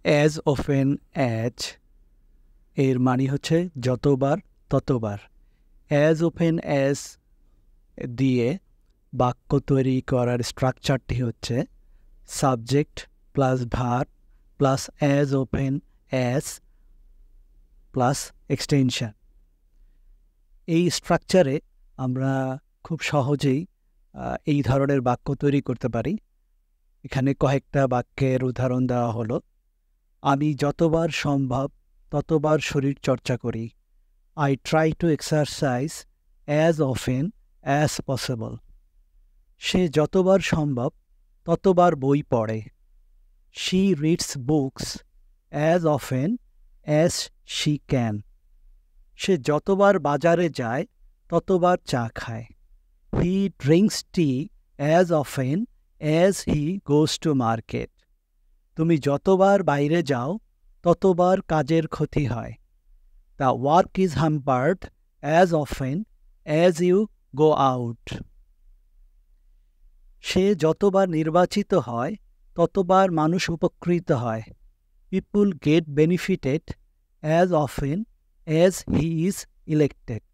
As open as এর মানে হচ্ছে যতবার ততবার। অ্যাজ ওপেন অ্যাজ দিয়ে বাক্য তৈরি করার স্ট্রাকচারটি হচ্ছে subject plus verb plus as open as plus extension. এই স্ট্রাকচারে আমরা খুব সহজেই এই ধরনের বাক্য তৈরি করতে পারি। এখানে কয়েকটা বাক্যের উদাহরণ দেওয়া হলো। আমি যতবার সম্ভব ততবার শরীর চর্চা করি। I try to exercise as often as possible. সে যতবার সম্ভব ততবার বই পড়ে। She reads books as often as she can. সে যতবার বাজারে যায় ততবার চা খায়। He drinks tea as often as he goes to market. তুমি যতবার বাইরে যাও ততবার কাজের ক্ষতি হয়। The work is hampered as often as you go out. সে যতবার নির্বাচিত হয় ততবার মানুষ উপকৃত হয়। পিপুল gate benefited as often as he is elected.